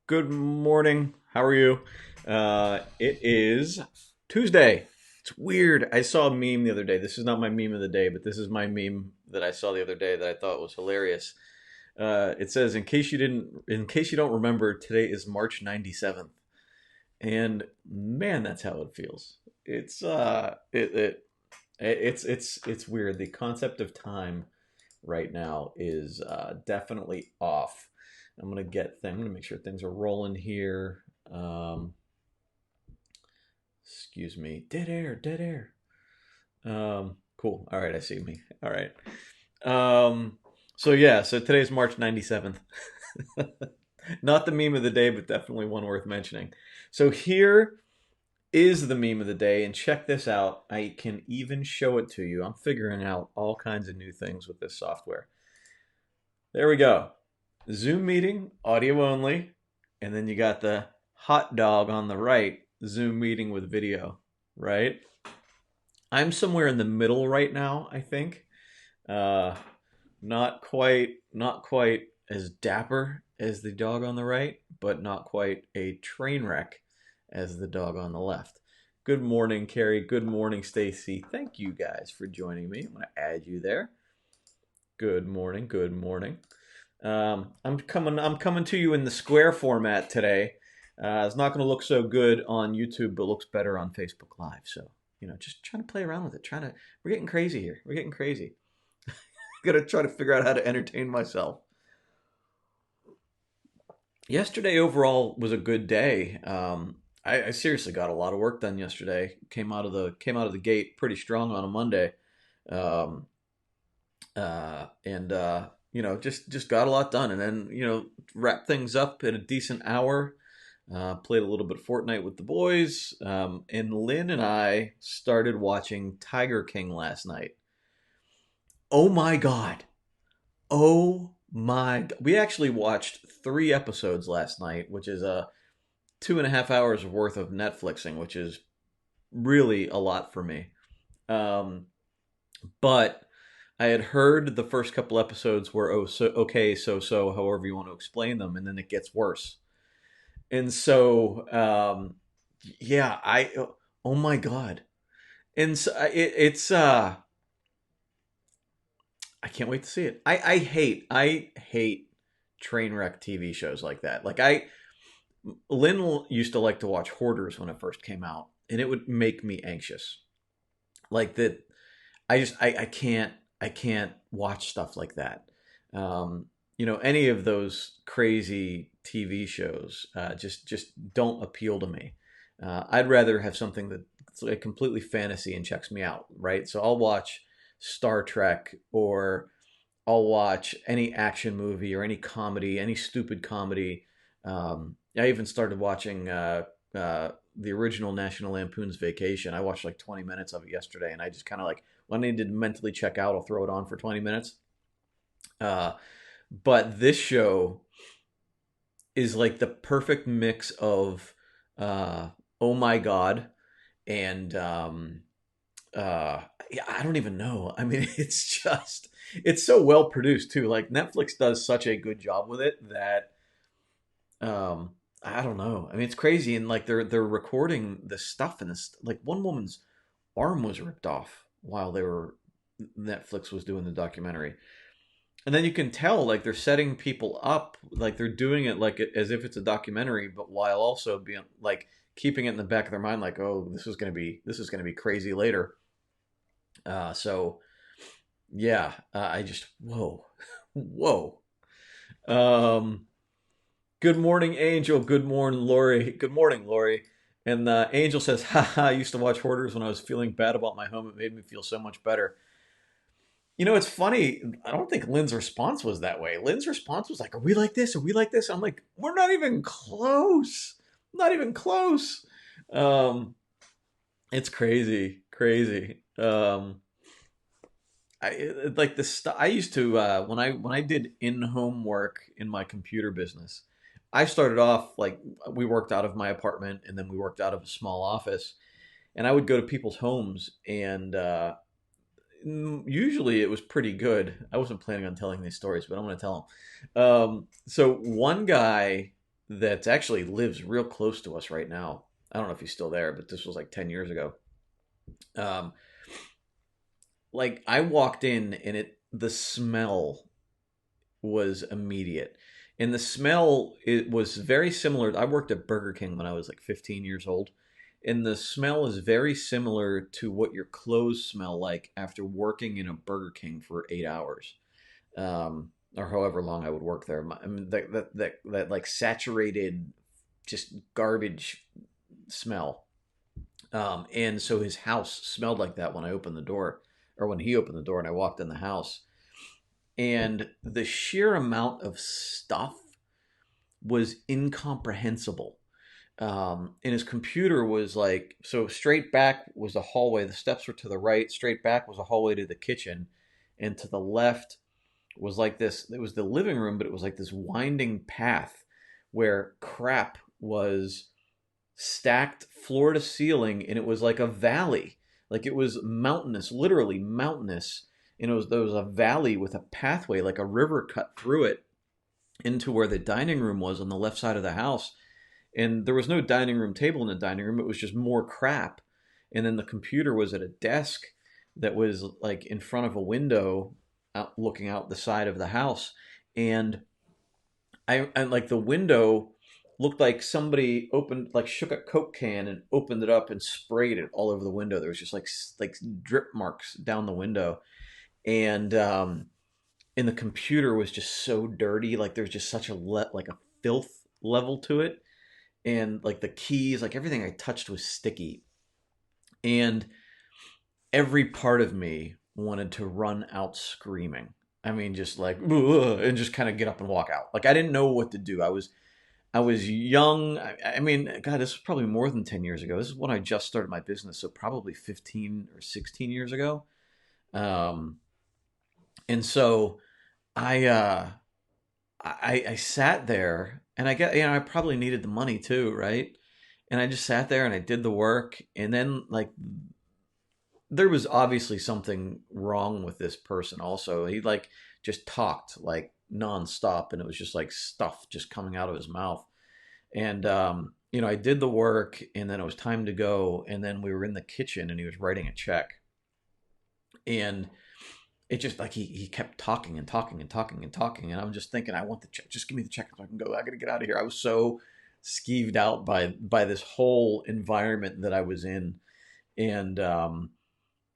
Good morning. How are you? It is Tuesday. It's weird. I saw a meme the other day. This is not my meme of the day, but this is my meme that I saw the other day that I thought was hilarious. It says, in case you don't remember, today is March 97th. And man, that's how it feels. It's weird. The concept of time right now is definitely off. I'm gonna make sure things are rolling here. Um, Excuse me. Dead air, dead air. Cool. All right, I see me. All right. Um, so today's March 97th. Not the meme of the day, but definitely one worth mentioning. So here is the meme of the day, and check this out. I can even show it to you. I'm figuring out all kinds of new things with this software. There we go. Zoom meeting, audio only, and then you got the hot dog on the right, Zoom meeting with video, right? I'm somewhere in the middle right now, I think. Uh, not quite as dapper as the dog on the right, but not quite a train wreck as the dog on the left. Good morning, Carrie. Good morning, Stacy. Thank you guys for joining me. I'm going to add you there. Good morning. Good morning. I'm coming to you in the square format today. It's not going to look so good on YouTube, but looks better on Facebook Live. So just trying to play around with it. We're getting crazy here. We're getting crazy. Gonna try to figure out how to entertain myself. Yesterday overall was a good day. I seriously got a lot of work done yesterday. Came out of the gate pretty strong on a Monday. Um, and just got a lot done, and then wrapped things up in a decent hour. Played a little bit of Fortnite with the boys, and Lynn and I started watching Tiger King last night. Oh my god! Oh my! We actually watched 3 episodes last night, which is a 2.5 hours worth of Netflixing, which is really a lot for me. Um, but I had heard the first couple episodes were okay, so, however you want to explain them, and then it gets worse. And so, yeah, oh my god, and so I can't wait to see it. I hate train wreck TV shows like that. Lynn used to like to watch Hoarders when it first came out, and it would make me anxious. Like that, I can't watch stuff like that. Any of those crazy TV shows just don't appeal to me. I'd rather have something that's like completely fantasy and checks me out, right? So I'll watch Star Trek, or I'll watch any action movie or any comedy, any stupid comedy. I even started watching the original National Lampoon's Vacation. I watched like 20 minutes of it yesterday, and I just kind of like, when I need to mentally check out, I'll throw it on for 20 minutes. Uh, but this show is like the perfect mix of oh my god and yeah, I don't even know. I mean, it's so well produced too. Like Netflix does such a good job with it that I don't know. I mean, it's crazy, and like they're recording the stuff in this. Like one woman's arm was ripped off while Netflix was doing the documentary, and then you can tell like they're setting people up, like they're doing it like as if it's a documentary, but while also being like keeping it in the back of their mind, like, oh, this is gonna be crazy later. So yeah, I just whoa, whoa. Um, Good morning, Angel. Good morning, Lori. Good morning, Lori. And Angel says, haha, I used to watch Hoarders when I was feeling bad about my home. It made me feel so much better. It's funny. I don't think Lynn's response was that way. Lynn's response was like, are we like this? Are we like this? I'm like, we're not even close. Not even close. Um, it's crazy. Crazy. Like the stuff I used to when I did in-home work in my computer business. I started off like we worked out of my apartment, and then we worked out of a small office, and I would go to people's homes, and usually it was pretty good. I wasn't planning on telling these stories, but I'm going to tell them. So one guy. that actually lives real close to us right now. I don't know if he's still there, but this was like 10 years ago. Um, like I walked in and the smell was immediate. And the smell, it was very similar. I worked at Burger King when I was like 15 years old. And the smell is very similar to what your clothes smell like after working in a Burger King for 8 hours, or however long I would work there. I mean, that like saturated, just garbage smell. And so his house smelled like that when I opened the door, or when he opened the door and I walked in the house. And the sheer amount of stuff was incomprehensible. And his computer was like, so straight back was the hallway. The steps were to the right. Straight back was a hallway to the kitchen. And to the left was like this. It was the living room, but it was like this winding path where crap was stacked floor to ceiling. And it was like a valley. Like it was mountainous, literally mountainous. And there was a valley with a pathway, like a river cut through it into where the dining room was on the left side of the house. And there was no dining room table in the dining room. It was just more crap. And then the computer was at a desk that was like in front of a window looking out the side of the house. And I like the window looked like somebody opened, like shook a Coke can and opened it up and sprayed it all over the window. There was just like drip marks down the window. And and the computer was just so dirty. Like there's just such like a filth level to it. And like the keys, like everything I touched was sticky. And every part of me wanted to run out screaming. I mean, just like, "Ugh," and just kind of get up and walk out. Like I didn't know what to do. I was young. I mean, God, this was probably more than 10 years ago. This is when I just started my business, so probably 15 or 16 years ago. Um, and so I uh I sat there and I get, I probably needed the money too, right? And I just sat there and I did the work. And then, like, there was obviously something wrong with this person also. He, like, just talked, like, nonstop. And it was just like stuff just coming out of his mouth. And I did the work and then it was time to go. And then we were in the kitchen and he was writing a check. And it just like he kept talking and talking and talking and talking, and I'm just thinking, I want the check, just give me the check so I can go, I gotta get out of here. I was so skeeved out by this whole environment that I was in. And um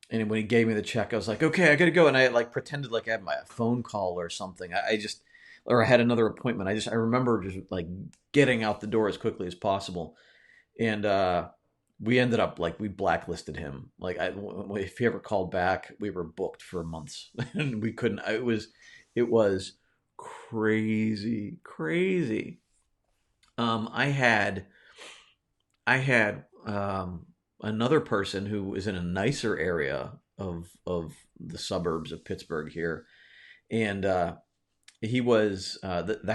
and when he gave me the check, I was like, okay, I gotta go. And I like pretended like I had my phone call or something. I just, or I had another appointment. I remember just like getting out the door as quickly as possible. And we ended up, like, we blacklisted him. Like, if he ever called back, we were booked for months, and we couldn't. It was crazy, crazy. I had another person who was in a nicer area of the suburbs of Pittsburgh here, and the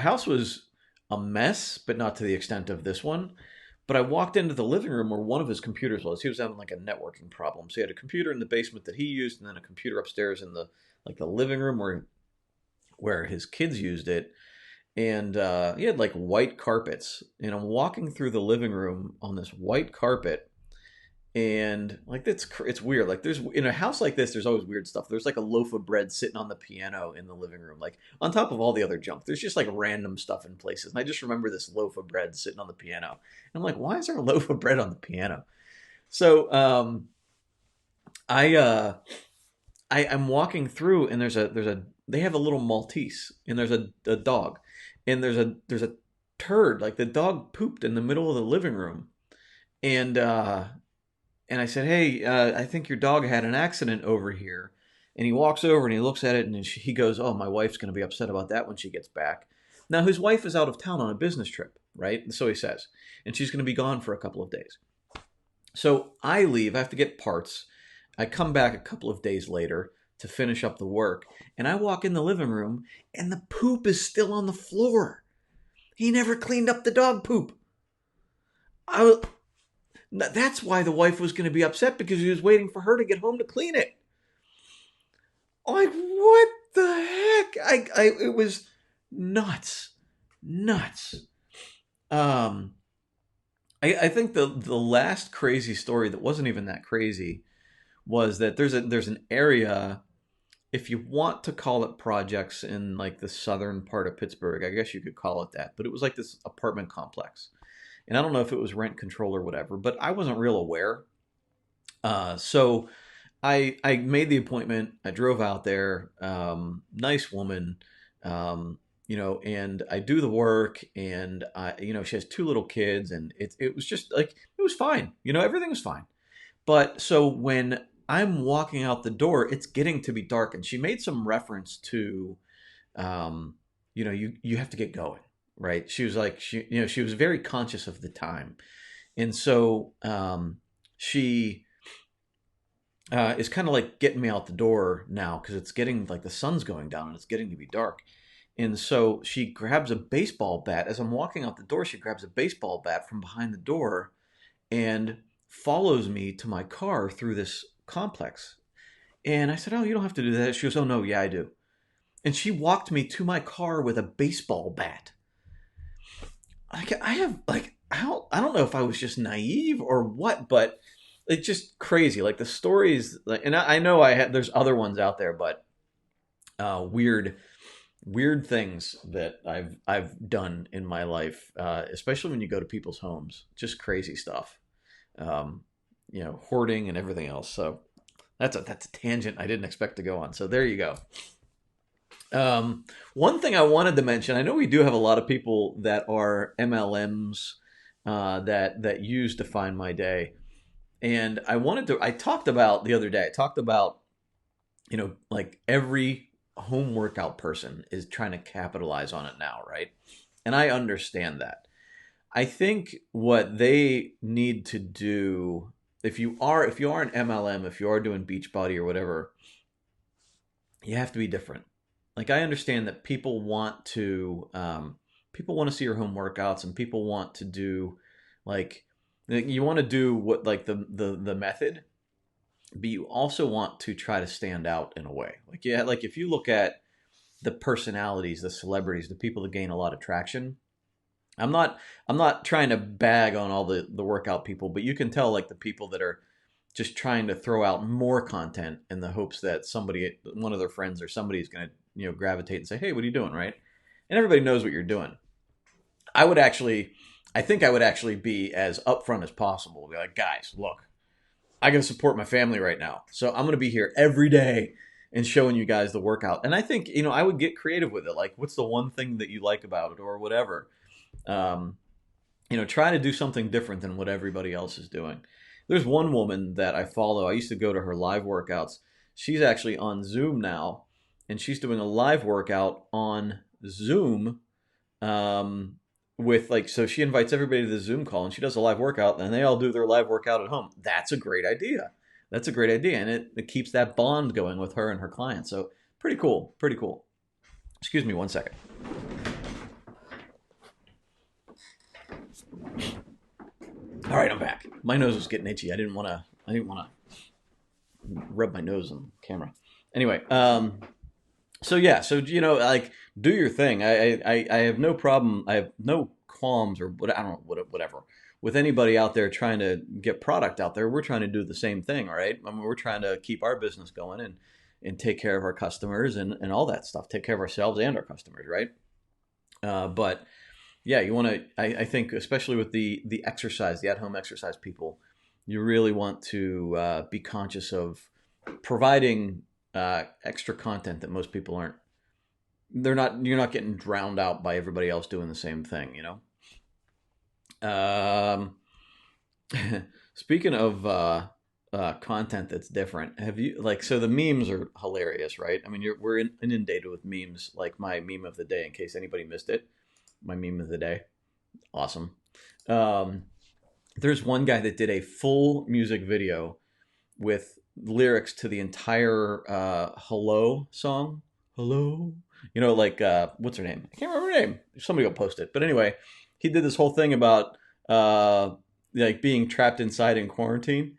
house was a mess, but not to the extent of this one. But I walked into the living room where one of his computers was. He was having like a networking problem. So he had a computer in the basement that he used, and then a computer upstairs in the living room where his kids used it. And he had like white carpets. And I'm walking through the living room on this white carpet, and like it's weird. Like, there's, in a house like this, there's always weird stuff. There's like a loaf of bread sitting on the piano in the living room, like on top of all the other junk. There's just like random stuff in places, and I just remember this loaf of bread sitting on the piano, and I'm like, why is there a loaf of bread on the piano? So I I'm walking through, and there's a they have a little Maltese, and there's a dog, and there's a turd, like the dog pooped in the middle of the living room. And uh and I said, "Hey, I think your dog had an accident over here." And he walks over and he looks at it, and he goes, "Oh, my wife's going to be upset about that when she gets back." Now, his wife is out of town on a business trip, right? So he says, and she's going to be gone for a couple of days. So I leave. I have to get parts. I come back a couple of days later to finish up the work, and I walk in the living room, and the poop is still on the floor. He never cleaned up the dog poop. I, that's why the wife was going to be upset, because he was waiting for her to get home to clean it. Like, what the heck? It was nuts, nuts. Um, I think the last crazy story that wasn't even that crazy was that there's an area, if you want to call it projects, in like the southern part of Pittsburgh, I guess you could call it that. But it was like this apartment complex, and I don't know if it was rent control or whatever, but I wasn't real aware. So I made the appointment. I drove out there. Nice woman, and I do the work, and she has two little kids, and it was just like it was fine. Everything was fine. But so when I'm walking out the door, it's getting to be dark, and she made some reference to, um, you have to get going, right? She was like, she was very conscious of the time, and so she is kind of like getting me out the door now because it's getting like the sun's going down and it's getting to be dark. And so she grabs a baseball bat as I'm walking out the door. She grabs a baseball bat from behind the door and follows me to my car through this complex. And I said, "Oh, you don't have to do that." She goes, "Oh, no, yeah, I do." And she walked me to my car with a baseball bat. I have like, I don't know if I was just naive or what, but it's just crazy. Like the stories, like, and I know there's other ones out there, but weird things that I've done in my life, especially when you go to people's homes, just crazy stuff. Um, hoarding and everything else. So that's a tangent I didn't expect to go on. So there you go. One thing I wanted to mention, I know we do have a lot of people that are MLMs that use Define My Day, and I talked about the other day. I talked about like every home workout person is trying to capitalize on it now, right? And I understand that. I think what they need to do, if you are an MLM, if you are doing Beachbody or whatever, you have to be different. Like I understand that people want to see your home workouts, and people want to do like you want to do what like the method, but you also want to try to stand out in a way. Like yeah, like if you look at the personalities, the celebrities, the people that gain a lot of traction. I'm not I'm not trying to bag on all the workout people, but you can tell like the people that are just trying to throw out more content in the hopes that one of their friends or somebody is going to gravitate and say, "Hey, what are you doing?" Right? And everybody knows what you're doing. I would actually, I think I would actually be as upfront as possible. Be like, guys, look, I got to support my family right now, so I'm going to be here every day and showing you guys the workout. And I think I would get creative with it. Like, what's the one thing that you like about it, or whatever. Um, try to do something different than what everybody else is doing. There's one woman that I follow. I used to go to her live workouts. She's actually on Zoom now, and she's doing a live workout on Zoom. Um, with like, so she invites everybody to the Zoom call, and she does a live workout, and they all do their live workout at home. That's a great idea. That's a great idea, and it keeps that bond going with her and her clients. So pretty cool. Pretty cool. Excuse me one second. All right, I'm back. My nose was getting itchy. I didn't want to rub my nose on the camera. Anyway, so yeah, so like do your thing. I have no problem. I have no qualms or what I don't know whatever with anybody out there trying to get product out there. We're trying to do the same thing, right? I mean, we're trying to keep our business going and take care of our customers and all that stuff. Take care of ourselves and our customers, right? But yeah, you want to. I think especially with the exercise, the at home exercise people, you really want to be conscious of providing extra content that most people aren't. They're not. You're not getting drowned out by everybody else doing the same thing. Speaking of content that's different, have you like so the memes are hilarious, right? I mean, we're inundated with memes. Like my meme of the day, in case anybody missed it, my meme of the day. Awesome. Um, there's one guy that did a full music video with lyrics to the entire "Hello" song. Hello, like what's her name? I can't remember her name. Somebody will post it. But anyway, he did this whole thing about uh, like being trapped inside in quarantine,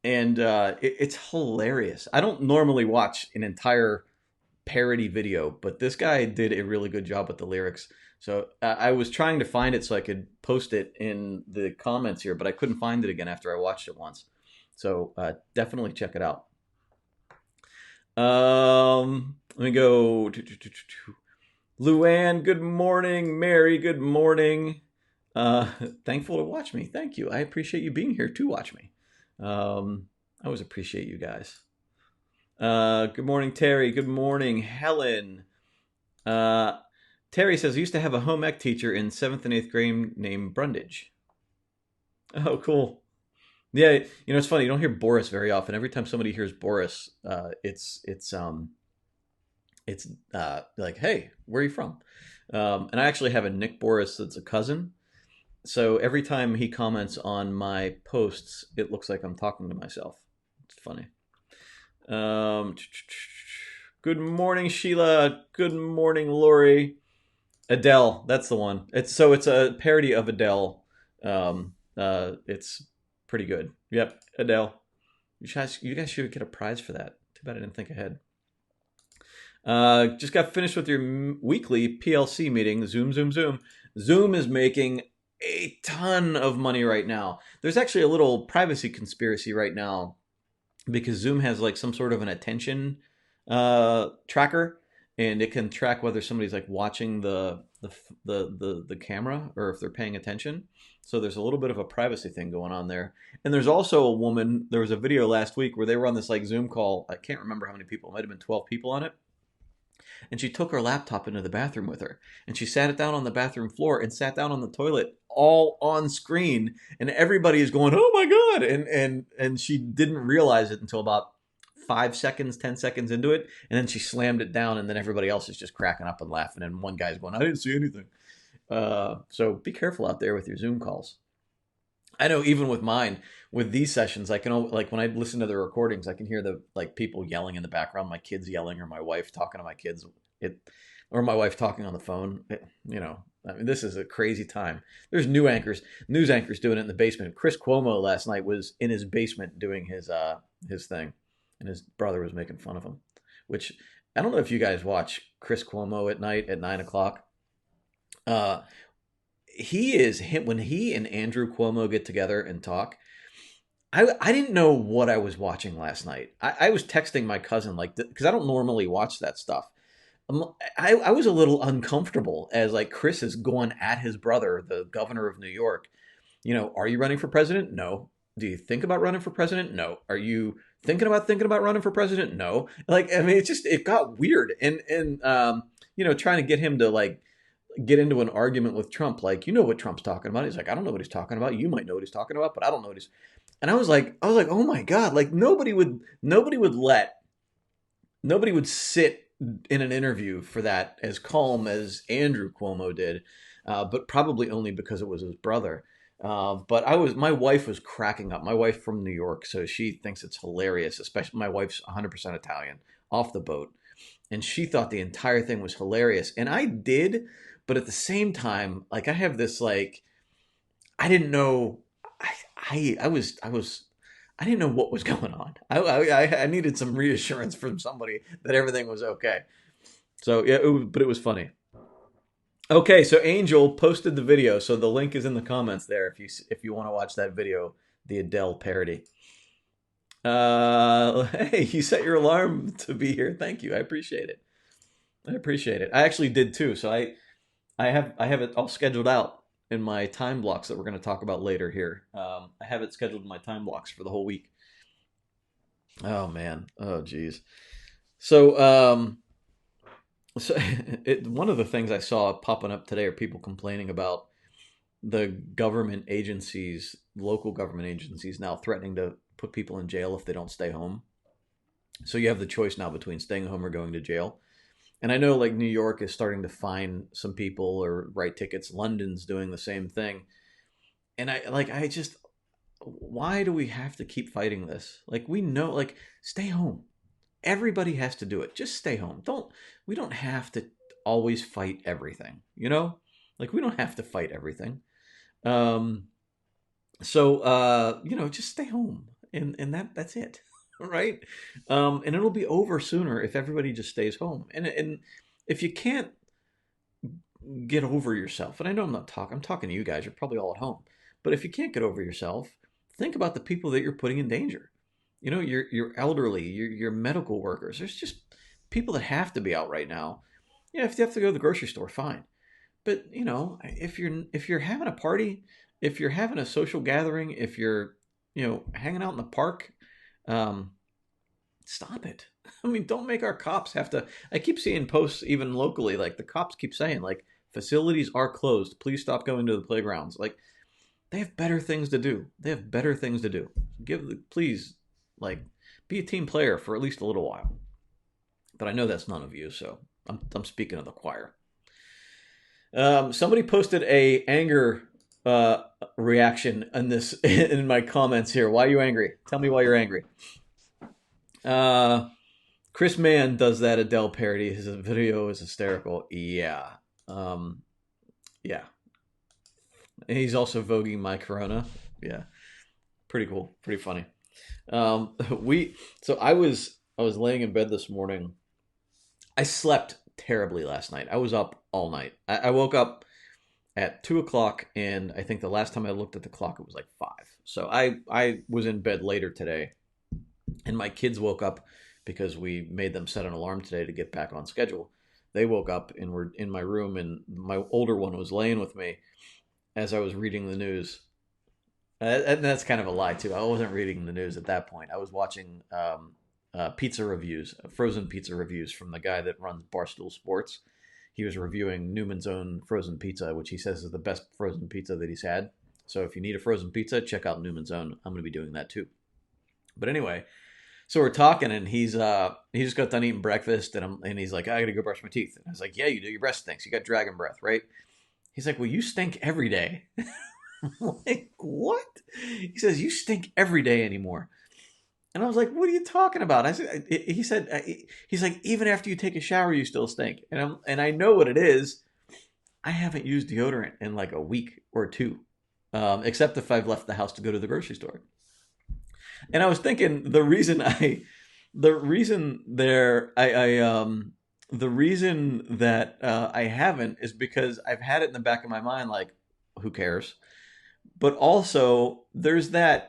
and it's hilarious. I don't normally watch an entire parody video, but this guy did a really good job with the lyrics. So I was trying to find it so I could post it in the comments here, but I couldn't find it again after I watched it once. So definitely check it out. Let me go. Luann, good morning. Mary, good morning. Uh, Thankful to watch me. Thank you. I appreciate you being here to watch me. I always appreciate you guys. Good morning, Terry. Good morning, Helen. Uh, Terry says, I used to have a home ec teacher in 7th and 8th grade named Brundage. Oh, cool. Yeah, it's funny. You don't hear Boris very often. Every time somebody hears Boris, it's like, hey, where are you from? And I actually have a Nick Boris that's a cousin. So every time he comments on my posts, it looks like I'm talking to myself. It's funny. Um, Good morning, Sheila. Good morning, Lori. Adele, that's the one. It's a parody of Adele. It's pretty good. Yep, Adele. You guys should get a prize for that. Too bad I didn't think ahead. Just got finished with your weekly PLC meeting. Zoom, zoom, zoom. Zoom is making a ton of money right now. There's actually a little privacy conspiracy right now because Zoom has like some sort of an attention tracker, and it can track whether somebody's like watching the camera or if they're paying attention. So there's a little bit of a privacy thing going on there. And there's also a woman. There was a video last week where they were on this like Zoom call. I can't remember how many people. It might have been 12 people on it, and she took her laptop into the bathroom with her, and she sat it down on the bathroom floor and sat down on the toilet all on screen, and everybody is going, oh my god, and she didn't realize it until about 5 seconds, 10 seconds into it, and then she slammed it down, and then everybody else is just cracking up and laughing, and one guy's going, I didn't see anything. So be careful out there with your Zoom calls. I know even with mine, with these sessions, I can like when I listen to the recordings, I can hear the like people yelling in the background, my kids yelling, or my wife talking to my kids, it, or my wife talking on the phone. I mean, this is a crazy time. There's news anchors doing it in the basement. Chris Cuomo last night was in his basement doing his thing, and his brother was making fun of him. Which I don't know if you guys watch Chris Cuomo at night at 9 o'clock. Uh, he is him when he and Andrew Cuomo get together and talk. I didn't know what I was watching last night. I was texting my cousin like because I don't normally watch that stuff. I was a little uncomfortable as like Chris is going at his brother, the governor of New York. Are you running for president? No. Do you think about running for president? No. Are you thinking about running for president? No. Like I mean, it got weird, and trying to get him to like get into an argument with Trump, like, what Trump's talking about. He's like, I don't know what he's talking about. You might know what he's talking about, but I don't know what he's. And I was like, oh my god, like nobody would sit in an interview for that as calm as Andrew Cuomo did, but probably only because it was his brother. But my wife was cracking up. My wife from New York, so she thinks it's hilarious. Especially my wife's 100% Italian, off the boat, and she thought the entire thing was hilarious, and I did. But at the same time, like I have this like I didn't know I didn't know what was going on. I needed some reassurance from somebody that everything was okay. So yeah, but it was funny. Okay, so Angel posted the video, so the link is in the comments there if you want to watch that video, the Adele parody. Hey, you set your alarm to be here. Thank you. I appreciate it. I appreciate it. I actually did too. So I have it all scheduled out in my time blocks that we're going to talk about later here. I have it scheduled in my time blocks for the whole week. Oh man. Oh geez. So so one of the things I saw popping up today are people complaining about the government agencies, local government agencies now threatening to put people in jail if they don't stay home. So you have the choice now between staying home or going to jail. And I know like New York is starting to fine some people or write tickets. London's doing the same thing. And I just why do we have to keep fighting this? Like we know like stay home. Everybody has to do it. Just stay home. We don't have to always fight everything, you know? Like we don't have to fight everything. Um just stay home and that's it. Right? And it'll be over sooner if everybody just stays home. And if you can't get over yourself, and I know I'm talking to you guys, you're probably all at home, but if you can't get over yourself, think about the people that you're putting in danger. You know, your elderly, your medical workers. There's just people that have to be out right now. Yeah, if you have to go to the grocery store, fine. But you know, if you're having a party, if you're having a social gathering, if you're hanging out in the park, um, stop it. I mean, don't make our cops have to. I keep seeing posts even locally, like the cops keep saying, like facilities are closed. Please stop going to the playgrounds. Like they have better things to do. They have better things to do. Please, like, be a team player for at least a little while. But I know that's none of you, so I'm speaking of the choir. Somebody posted a anger reaction in this in my comments here. Why are you angry? Tell me why you're angry. Uh, Chris Mann does that Adele parody. His video is hysterical. Yeah. Um, yeah. And he's also voguing my Corona. Yeah. Pretty cool. Pretty funny. We so I was laying in bed this morning. I slept terribly last night. I was up all night. I woke up at 2 o'clock, and I think the last time I looked at the clock, it was like 5. So I was in bed later today, and my kids woke up because we made them set an alarm today to get back on schedule. They woke up and were in my room, and my older one was laying with me as I was reading the news. And that's kind of a lie too. I wasn't reading the news at that point. I was watching pizza reviews, frozen pizza reviews from the guy that runs Barstool Sports. He was reviewing Newman's Own frozen pizza, which he says is the best frozen pizza that he's had. So if you need a frozen pizza, check out Newman's Own. I'm going to be doing that too. But anyway, so we're talking, and he just got done eating breakfast, and he's like, I got to go brush my teeth. And I was like, yeah, you do. Your breath stinks. You got dragon breath, right? He's like, well, you stink every day. I'm like, what? He says, you stink every day anymore. And I was like, what are you talking about? He's like, even after you take a shower, you still stink. And I know what it is. I haven't used deodorant in like a week or two, except if I've left the house to go to the grocery store. And I was thinking the reason there, the reason that I haven't is because I've had it in the back of my mind, like, who cares? But also, there's that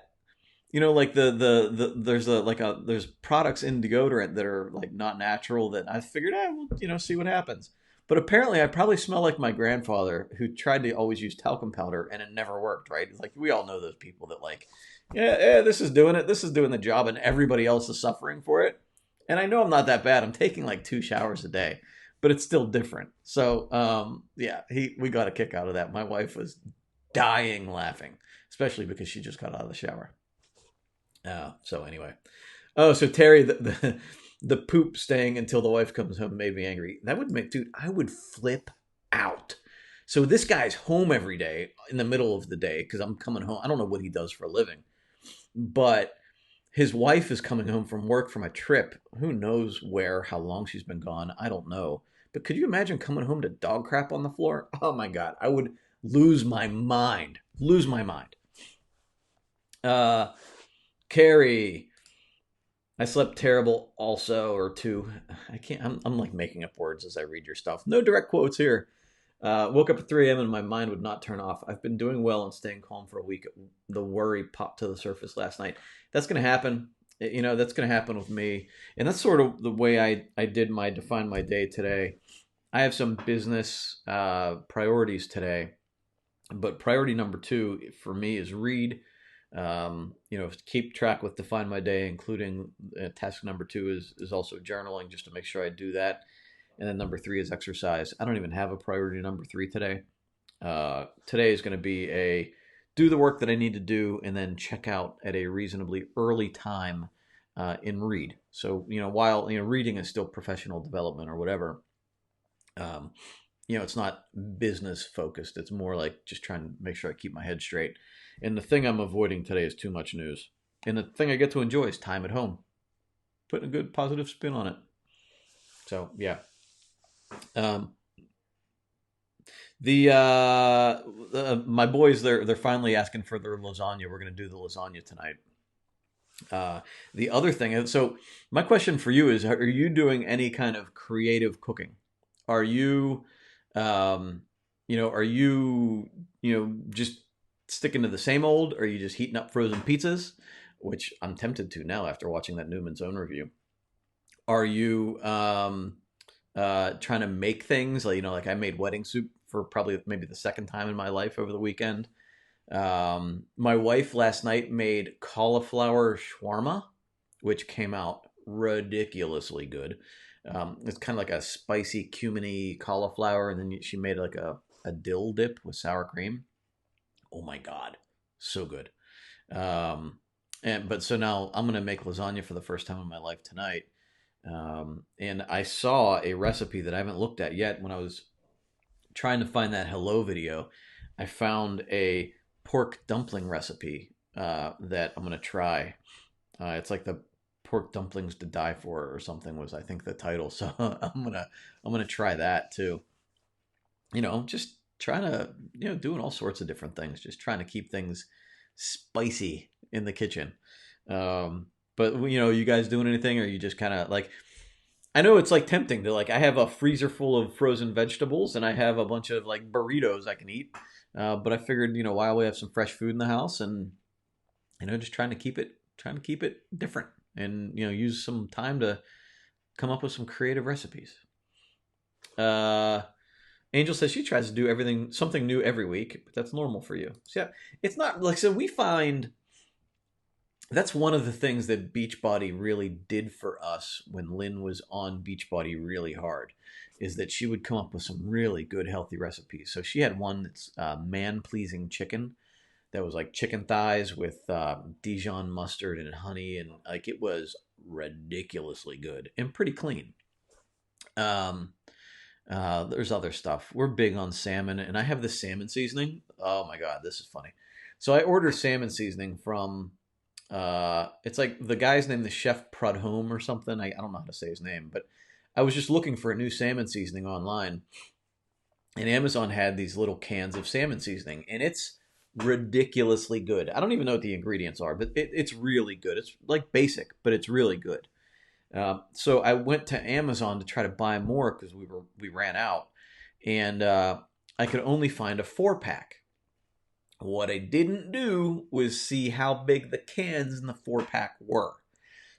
like there's products in deodorant that are like not natural that I figured I will see what happens. But apparently I probably smell like my grandfather who tried to always use talcum powder and it never worked, right? It's like we all know those people that like, yeah, this is doing it, this is doing the job, and everybody else is suffering for it. And I know I'm not that bad. I'm taking like 2 showers a day, but it's still different. So yeah, we got a kick out of that. My wife was dying laughing, especially because she just got out of the shower. So anyway, so Terry, the poop staying until the wife comes home made me angry. That would make, dude, I would flip out. So this guy's home every day in the middle of the day because I'm coming home. I don't know what he does for a living, but his wife is coming home from work from a trip. Who knows where, how long she's been gone? I don't know. But could you imagine coming home to dog crap on the floor? Oh my God, I would lose my mind. Lose my mind. Uh, Carrie, I slept terrible also, or two. I can't, I'm like making up words as I read your stuff. No direct quotes here. Woke up at 3 a.m. and my mind would not turn off. I've been doing well and staying calm for a week. The worry popped to the surface last night. That's going to happen. That's going to happen with me. And that's sort of the way I did define my day today. I have some business priorities today, but priority number 2 for me is read. Keep track with define my day, including task number 2 is also journaling, just to make sure I do that. And then number 3 is exercise. I don't even have a priority number 3 today. Today is going to be do the work that I need to do and then check out at a reasonably early time and read. So, while, reading is still professional development or whatever, it's not business focused. It's more like just trying to make sure I keep my head straight. And the thing I'm avoiding today is too much news. And the thing I get to enjoy is time at home. Putting a good positive spin on it. So, yeah. My boys, they're finally asking for their lasagna. We're going to do the lasagna tonight. The other thing, so my question for you is, are you doing any kind of creative cooking? Are you Um, are you, just sticking to the same old, or are you just heating up frozen pizzas, which I'm tempted to now after watching that Newman's Own review? Are you trying to make things like, like I made wedding soup for probably maybe the second time in my life over the weekend. My wife last night made cauliflower shawarma, which came out ridiculously good. It's kind of like a spicy cuminy cauliflower, and then she made like a dill dip with sour cream. Oh my god, so good. But so now I'm gonna make lasagna for the first time in my life tonight. And I saw a recipe that I haven't looked at yet. When I was trying to find that hello video, I found a pork dumpling recipe that I'm gonna try. It's like the pork dumplings to die for or something was, I think, the title. So I'm gonna try that too. Just trying to, doing all sorts of different things, just trying to keep things spicy in the kitchen. But you guys doing anything, or you just kind of like, I know it's like tempting to, like, I have a freezer full of frozen vegetables and I have a bunch of like burritos I can eat. But I figured, while we have some fresh food in the house, and just trying to keep it different, and use some time to come up with some creative recipes. Uh, Angel says she tries to do something new every week, but that's normal for you. So yeah, it's not like, so we find that's one of the things that Beachbody really did for us when Lynn was on Beachbody really hard, is that she would come up with some really good healthy recipes. So she had one that's man-pleasing chicken, that was like chicken thighs with Dijon mustard and honey, and like it was ridiculously good and pretty clean. Um, there's other stuff. We're big on salmon, and I have the salmon seasoning. Oh my god, this is funny. So I order salmon seasoning from. It's like the guy's name, the Chef Prudhomme or something. I don't know how to say his name, but I was just looking for a new salmon seasoning online, and Amazon had these little cans of salmon seasoning, and it's ridiculously good. I don't even know what the ingredients are, but it's really good. It's like basic, but it's really good. So I went to Amazon to try to buy more because we ran out, and I could only find a 4-pack. What I didn't do was see how big the cans in the 4-pack were.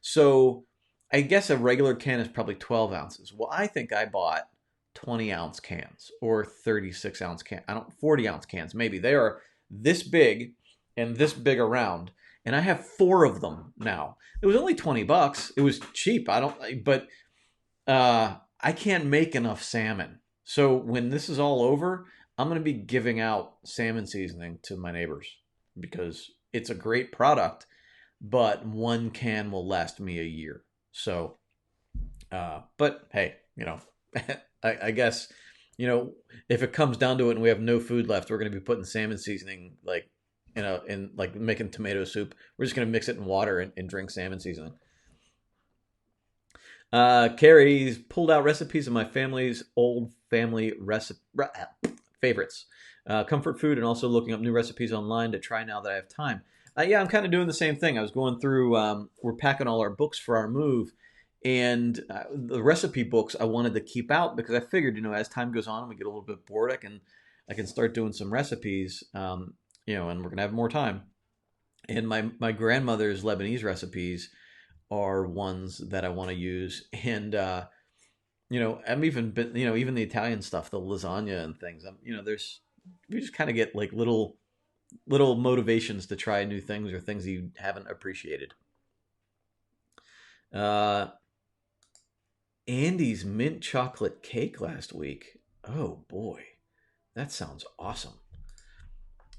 So I guess a regular can is probably 12 ounces. Well, I think I bought 20-ounce cans or 36-ounce can. I don't 40-ounce cans. Maybe they are this big and this big around, and I have 4 of them now. It was only $20. It was cheap. But I can't make enough salmon. So when this is all over, I'm going to be giving out salmon seasoning to my neighbors because it's a great product, but one can will last me a year. So, but hey, I guess, if it comes down to it and we have no food left, we're going to be putting salmon seasoning like in like making tomato soup. We're just going to mix it in water and drink salmon seasoning. Carrie's pulled out recipes of my family's old family favorites. Comfort food, and also looking up new recipes online to try now that I have time. Yeah, I'm kind of doing the same thing. I was going through, we're packing all our books for our move, and the recipe books I wanted to keep out because I figured, as time goes on and we get a little bit bored, I can start doing some recipes, and we're gonna have more time. And my grandmother's Lebanese recipes are ones that I want to use, and I'm even been, even the Italian stuff, the lasagna and things. There's we just kind of get like little motivations to try new things or things you haven't appreciated. Uh, Andy's mint chocolate cake last week. Oh boy, that sounds awesome.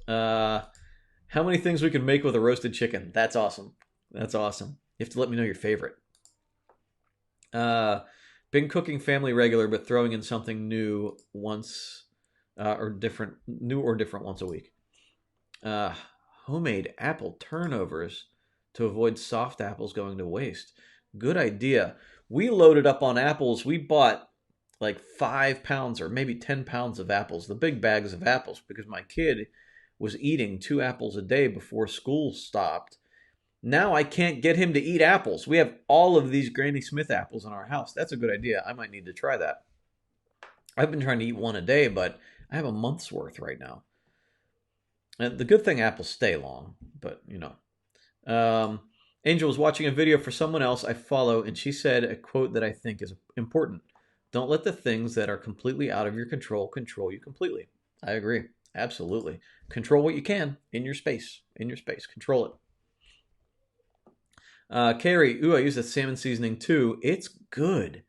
Uh, how many things we can make with a roasted chicken? That's awesome. That's awesome. You have to let me know your favorite. Uh, been cooking family regular, but throwing in something new once new or different once a week. Uh, Homemade apple turnovers to avoid soft apples going to waste. Good idea. We loaded up on apples. We bought like 5 pounds or maybe 10 pounds of apples, the big bags of apples, because my kid was eating 2 apples a day before school stopped. Now I can't get him to eat apples. We have all of these Granny Smith apples in our house. That's a good idea. I might need to try that. I've been trying to eat one a day, but I have a month's worth right now. And the good thing apples stay long, but you know. Um, Angel was watching a video for someone else I follow, and she said a quote that I think is important. Don't let the things that are completely out of your control you completely. I agree. Absolutely. Control what you can in your space. In your space. Control it. Carrie, ooh, I use the salmon seasoning too. It's good.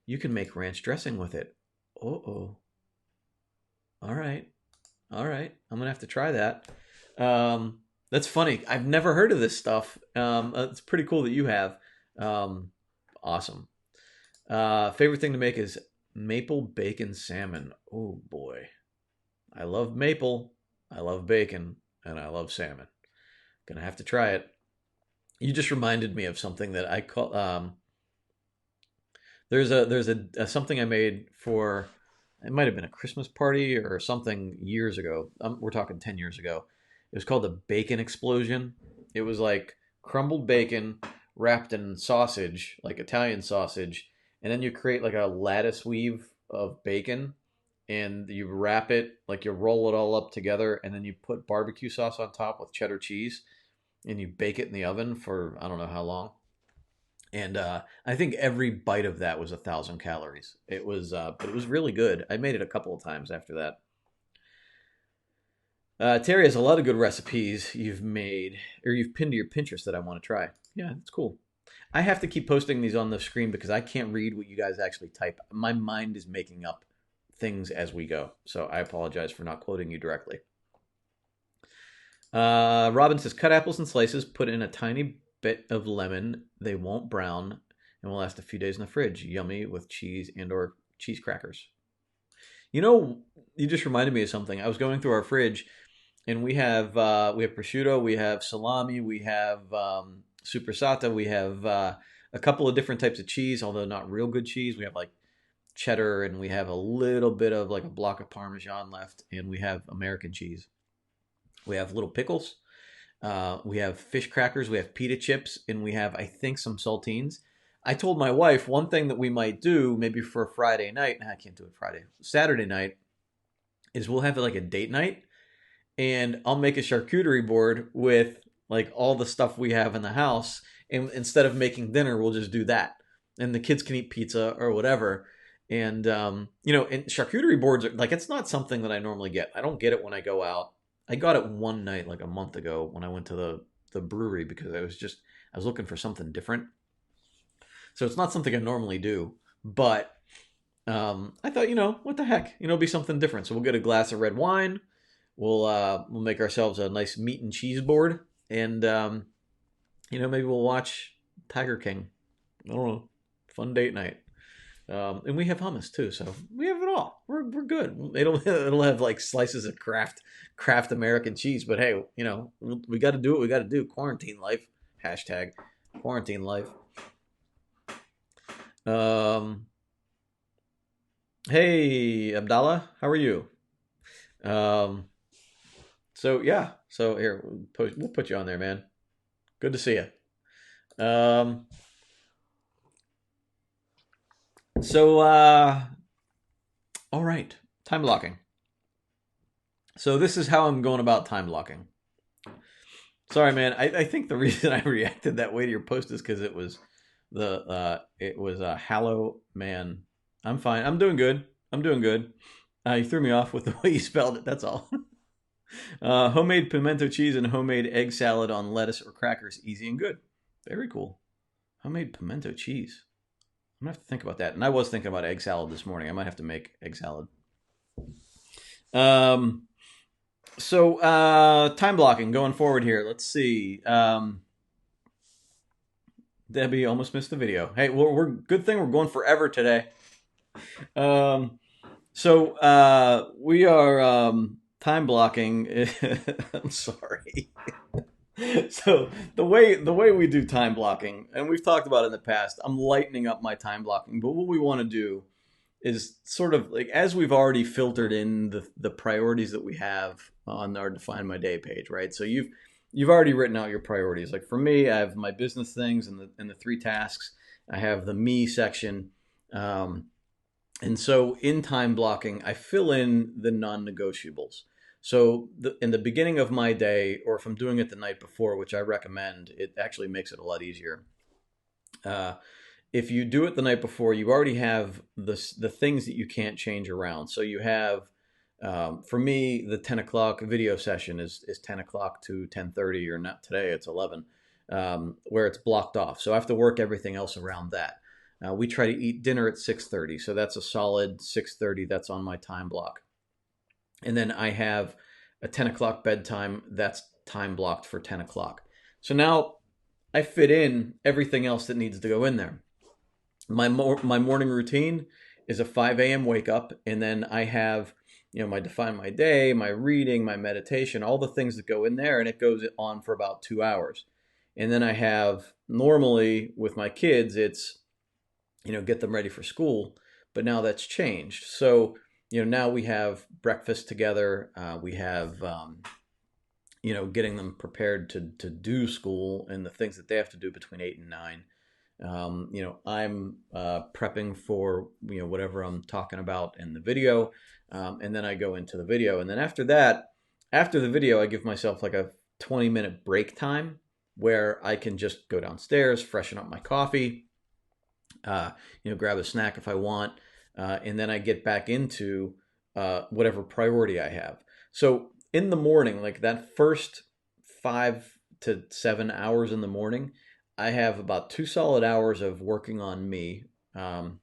You can make ranch dressing with it. Oh. All right. All right. I'm going to have to try that. That's funny. I've never heard of this stuff. It's pretty cool that you have. Um, awesome. Favorite thing to make is maple bacon salmon. Oh boy. I love maple. I love bacon. And I love salmon. Gonna have to try it. You just reminded me of something that I call. There's a something I made for. It might have been a Christmas party or something years ago. We're talking 10 years ago. It was called the Bacon Explosion. It was like crumbled bacon wrapped in sausage, like Italian sausage, and then you create like a lattice weave of bacon, and you wrap it like you roll it all up together, and then you put barbecue sauce on top with cheddar cheese, and you bake it in the oven for I don't know how long. And I think every bite of that was 1,000 calories. But it was really good. I made it a couple of times after that. Terry has a lot of good recipes you've made or you've pinned to your Pinterest that I want to try. Yeah, it's cool. I have to keep posting these on the screen because I can't read what you guys actually type. My mind is making up things as we go, so I apologize for not quoting you directly. Robin says, cut apples in slices, put in a tiny bit of lemon. They won't brown and will last a few days in the fridge. Yummy with cheese and or cheese crackers. You know, you just reminded me of something. I was going through our fridge, and we have prosciutto, we have salami, we have supersata, we have a couple of different types of cheese, although not real good cheese. We have like cheddar, and we have a little bit of like a block of Parmesan left, and we have American cheese. We have little pickles. We have fish crackers. We have pita chips, and we have, I think, some saltines. I told my wife one thing that we might do, maybe for a Friday night. I can't do it Friday. Saturday night is we'll have like a date night, and I'll make a charcuterie board with like all the stuff we have in the house, and instead of making dinner, we'll just do that, and the kids can eat pizza or whatever. And and charcuterie boards are like it's not something that I normally get. I don't get it when I go out. I got it one night like a month ago when I went to the brewery because I was looking for something different. So it's not something I normally do, but I thought, what the heck, it'll be something different. So we'll get a glass of red wine. We'll make ourselves a nice meat and cheese board, and maybe we'll watch Tiger King. I don't know, fun date night. And we have hummus too, so we have it all. We're good. It'll have like slices of craft American cheese, but hey, we got to do what we got to do. Quarantine life. Hashtag quarantine life. Um, hey Abdallah, how are you? Um, so yeah, so here we'll put you on there, man. Good to see you. So all right, time blocking. So this is how I'm going about time blocking. Sorry, man. I think the reason I reacted that way to your post is because it was a Hallow Man. I'm fine. I'm doing good. I'm doing good. You threw me off with the way you spelled it. That's all. Homemade pimento cheese and homemade egg salad on lettuce or crackers. Easy and good. Very cool. Homemade pimento cheese. I'm gonna have to think about that. And I was thinking about egg salad this morning. I might have to make egg salad. Um, time blocking going forward here. Let's see. Debbie almost missed the video. Hey, we're good thing we're going forever today. We are time blocking. I'm sorry. So the way we do time blocking, and we've talked about it in the past, I'm lightening up my time blocking. But what we want to do is sort of like as we've already filtered in the priorities that we have on our Define My Day page, right? So you've already written out your priorities. Like for me, I have my business things and the three tasks. I have the me section, And so in time blocking, I fill in the non-negotiables. So in the beginning of my day, or if I'm doing it the night before, which I recommend, it actually makes it a lot easier. Uh, if you do it the night before, you already have the things that you can't change around. So you have, for me, the 10 o'clock video session is 10 o'clock to 10:30, or not today, it's 11, where it's blocked off. So I have to work everything else around that. We try to eat dinner at 6:30, so that's a solid 6:30. That's on my time block, and then I have a 10 o'clock bedtime. That's time blocked for 10 o'clock. So now I fit in everything else that needs to go in there. My morning routine is a 5 a.m. wake up, and then I have, my define my day, my reading, my meditation, all the things that go in there, and it goes on for about 2 hours. And then I have, normally with my kids, it's, get them ready for school, but now that's changed. So, now we have breakfast together. We have, getting them prepared to do school and the things that they have to do between 8 and 9. I'm prepping for whatever I'm talking about in the video, and then I go into the video, and then after that, after the video, I give myself like a 20-minute break time where I can just go downstairs, freshen up my coffee, grab a snack if I want, and then I get back into whatever priority I have. So in the morning, like that first 5 to 7 hours in the morning, I have about 2 solid hours of working on me. And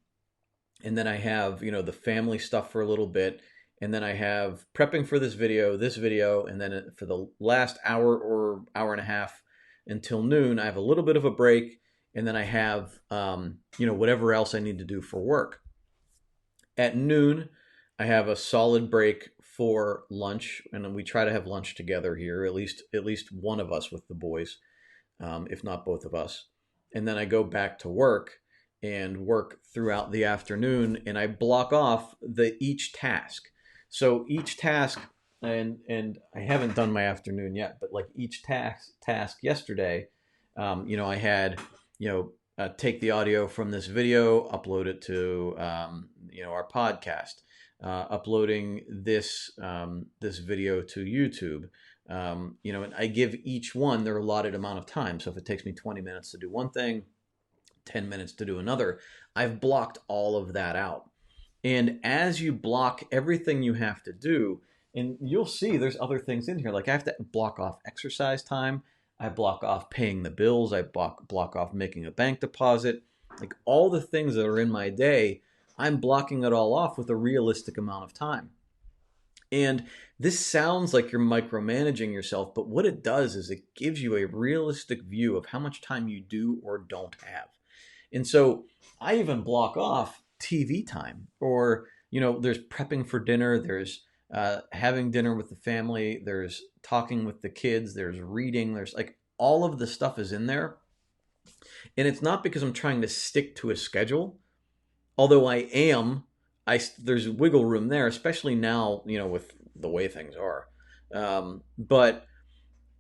then I have, the family stuff for a little bit. And then I have prepping for this video. And then for the last hour or hour and a half until noon, I have a little bit of a break. And then I have, whatever else I need to do for work. At noon, I have a solid break for lunch. And we try to have lunch together here, at least one of us with the boys. If not both of us. And then I go back to work and work throughout the afternoon, and I block off each task. So each task, and I haven't done my afternoon yet, but like each task yesterday, I had, take the audio from this video, upload it to, our podcast, uploading this video to YouTube. And I give each one their allotted amount of time. So if it takes me 20 minutes to do one thing, 10 minutes to do another, I've blocked all of that out. And as you block everything you have to do, and you'll see there's other things in here. Like I have to block off exercise time. I block off paying the bills. I block off making a bank deposit. Like all the things that are in my day, I'm blocking it all off with a realistic amount of time. And this sounds like you're micromanaging yourself, but what it does is it gives you a realistic view of how much time you do or don't have. And so I even block off TV time, or, there's prepping for dinner, there's having dinner with the family, there's talking with the kids, there's reading, there's like all of the stuff is in there. And it's not because I'm trying to stick to a schedule, although there's wiggle room there, especially now, with the way things are. But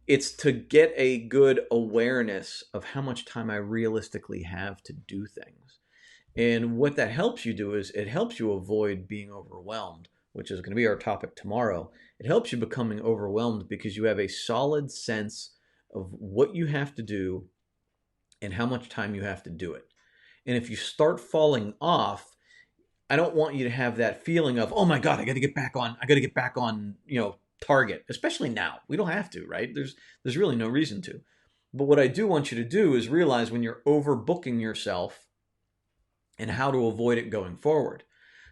it's to get a good awareness of how much time I realistically have to do things. And what that helps you do is it helps you avoid being overwhelmed, which is going to be our topic tomorrow. It helps you becoming overwhelmed because you have a solid sense of what you have to do and how much time you have to do it. And if you start falling off, I don't want you to have that feeling of, oh my God, I got to get back on, target, especially now. We don't have to, right? There's really no reason to. But what I do want you to do is realize when you're overbooking yourself and how to avoid it going forward.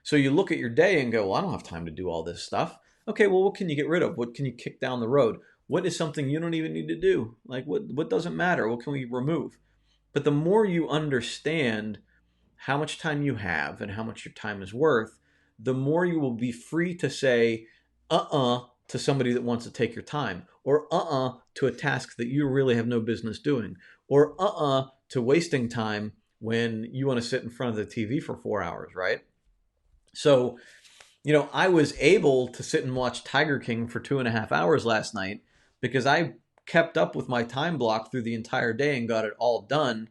So you look at your day and go, well, I don't have time to do all this stuff. Okay, well, what can you get rid of? What can you kick down the road? What is something you don't even need to do? Like what doesn't matter? What can we remove? But the more you understand how much time you have and how much your time is worth, the more you will be free to say to somebody that wants to take your time, or to a task that you really have no business doing, or to wasting time when you want to sit in front of the TV for 4 hours, right? So, I was able to sit and watch Tiger King for 2.5 hours last night because I kept up with my time block through the entire day and got it all done,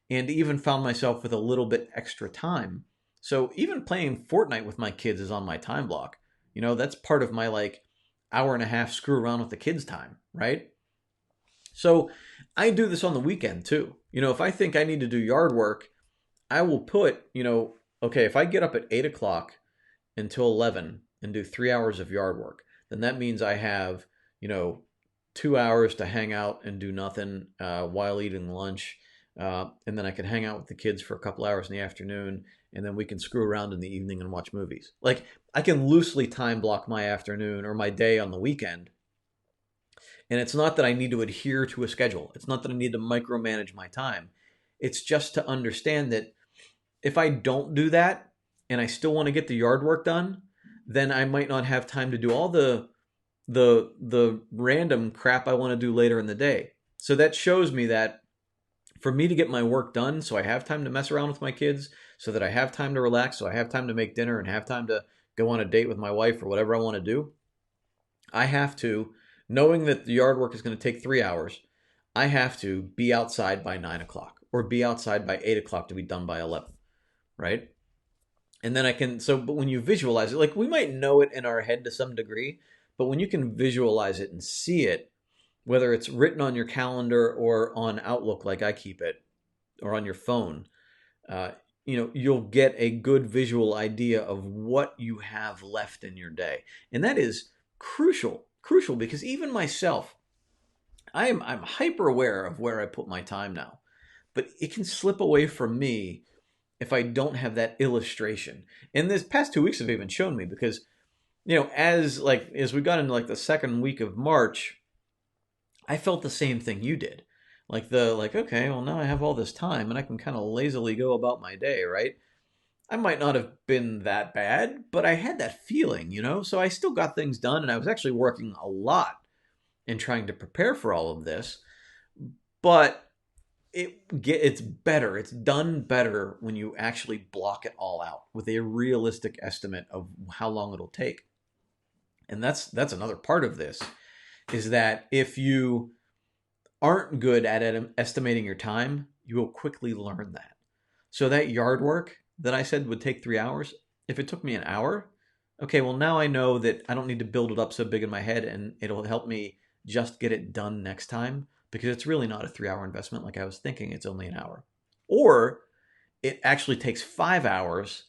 and even found myself with a little bit extra time. So even playing Fortnite with my kids is on my time block. That's part of my like hour and a half screw around with the kids time, right? So I do this on the weekend too. If I think I need to do yard work, I will put, okay, if I get up at 8 o'clock until 11 and do 3 hours of yard work, then that means I have, you know, 2 hours to hang out and do nothing while eating lunch. And then I can hang out with the kids for a couple hours in the afternoon, and then we can screw around in the evening and watch movies. Like, I can loosely time block my afternoon or my day on the weekend. And it's not that I need to adhere to a schedule. It's not that I need to micromanage my time. It's just to understand that if I don't do that and I still want to get the yard work done, then I might not have time to do all the random crap I want to do later in the day. So that shows me that for me to get my work done, so I have time to mess around with my kids, so that I have time to relax, so I have time to make dinner and have time to go on a date with my wife or whatever I want to do, I have to, knowing that the yard work is going to take 3 hours, I have to be outside by 9 o'clock or be outside by 8 o'clock to be done by 11, right? And then I can, so, but when you visualize it, like we might know it in our head to some degree, but when you can visualize it and see it, whether it's written on your calendar or on Outlook like I keep it, or on your phone, uh, you'll get a good visual idea of what you have left in your day. And that is crucial because even myself, I'm hyper aware of where I put my time now, but it can slip away from me if I don't have that illustration. And this past 2 weeks have even shown me because, as we got into like the second week of March, I felt the same thing you did. Like, okay, well now I have all this time and I can kind of lazily go about my day, right? I might not have been that bad, but I had that feeling. So I still got things done and I was actually working a lot in trying to prepare for all of this. But it's better. It's done better when you actually block it all out with a realistic estimate of how long it'll take. And that's another part of this is that if you aren't good at estimating your time, you will quickly learn that. So that yard work that I said would take 3 hours, if it took me an hour, okay, well now I know that I don't need to build it up so big in my head and it'll help me just get it done next time because it's really not a 3 hour investment like I was thinking, it's only an hour. Or it actually takes 5 hours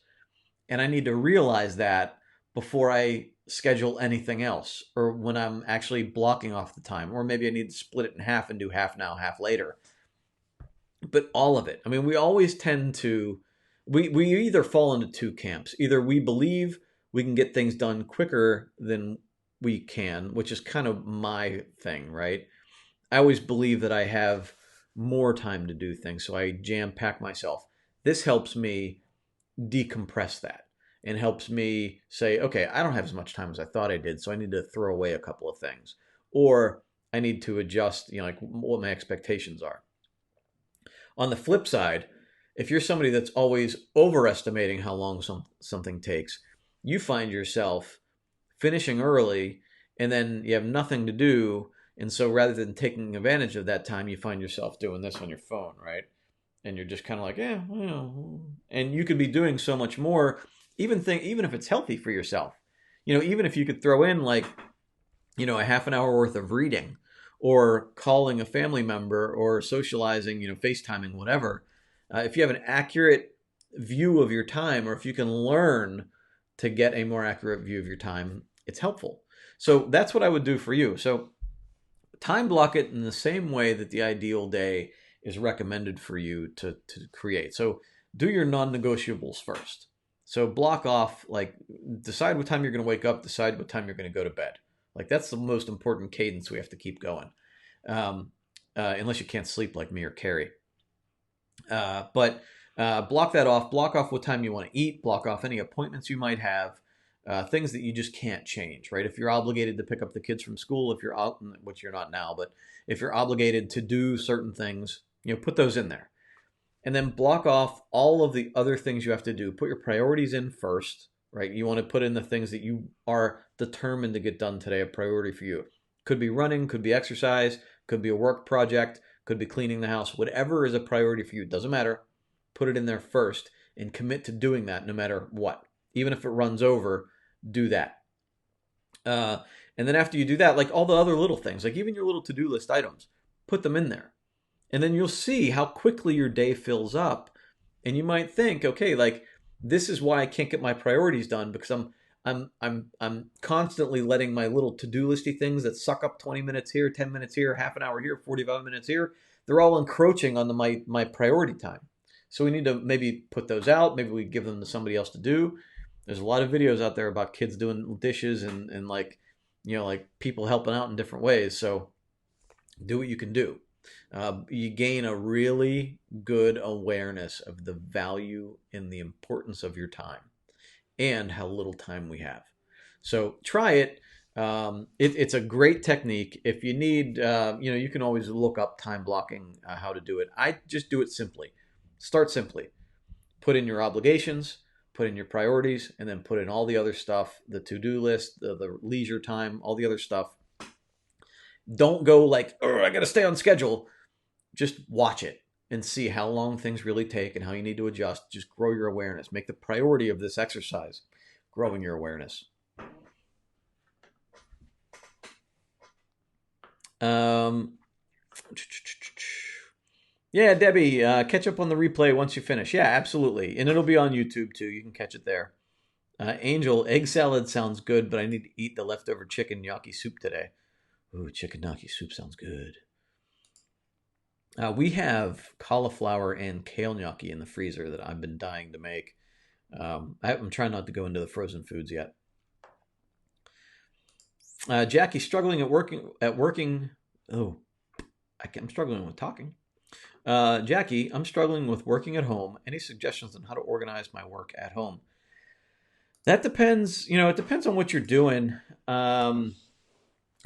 and I need to realize that before I schedule anything else or when I'm actually blocking off the time. Or maybe I need to split it in half and do half now, half later. But all of it. I mean, we always tend to, we either fall into two camps. Either we believe we can get things done quicker than we can, which is kind of my thing, right? I always believe that I have more time to do things, so I jam pack myself. This helps me decompress that and helps me say, okay, I don't have as much time as I thought I did, so I need to throw away a couple of things. Or I need to adjust, like what my expectations are. On the flip side, if you're somebody that's always overestimating how long something takes, you find yourself finishing early and then you have nothing to do. And so rather than taking advantage of that time, you find yourself doing this on your phone, right? And you're just kind of like, yeah, and you could be doing so much more, even if it's healthy for yourself. Even if you could throw in like, a half an hour worth of reading or calling a family member or socializing, FaceTiming, whatever. If you have an accurate view of your time, or if you can learn to get a more accurate view of your time, it's helpful. So that's what I would do for you. So time block it in the same way that the ideal day is recommended for you to create. So do your non-negotiables first. So block off, like decide what time you're going to wake up, decide what time you're going to go to bed. Like that's the most important cadence we have to keep going. Unless you can't sleep like me or Carrie. But block that off. Block off what time you want to eat. Block off any appointments you might have. Things that you just can't change, right? If you're obligated to pick up the kids from school, if you're out, which you're not now, but if you're obligated to do certain things, put those in there. And then block off all of the other things you have to do. Put your priorities in first, right? You want to put in the things that you are determined to get done today, a priority for you. Could be running, could be exercise, could be a work project, could be cleaning the house, whatever is a priority for you. It doesn't matter. Put it in there first. and commit to doing that no matter what. Even if it runs over, do that. Uh, and then after you do that, like all the other little things, like even your little to-do list items, put them in there. And then you'll see how quickly your day fills up. And you might think, okay, like this is why I can't get my priorities done because I'm constantly letting my little to-do listy things that suck up 20 minutes here, 10 minutes here, half an hour here, 45 minutes here, they're all encroaching on my priority time. So we need to maybe put those out. Maybe we give them to somebody else to do. There's a lot of videos out there about kids doing dishes and like, like people helping out in different ways. So do what you can do. You gain a really good awareness of the value and the importance of your time and how little time we have. So try it. It's a great technique. If you need, you can always look up time blocking, how to do it. I just do it simply. Start simply. Put in your obligations, put in your priorities, and then put in all the other stuff, the to-do list, the leisure time, all the other stuff. Don't go like, oh, I got to stay on schedule. Just watch it and see how long things really take and how you need to adjust. Just grow your awareness. Make the priority of this exercise growing your awareness. Yeah, Debbie, catch up on the replay once you finish. Yeah, absolutely. And it'll be on YouTube too. You can catch it there. Angel, egg salad sounds good, but I need to eat the leftover chicken gnocchi soup today. Ooh, chicken gnocchi soup sounds good. We have cauliflower and kale gnocchi in the freezer that I've been dying to make. I'm trying not to go into the frozen foods yet. Jackie, struggling at working. Oh, I'm struggling with talking. Jackie, I'm struggling with working at home. Any suggestions on how to organize my work at home? That depends. It depends on what you're doing.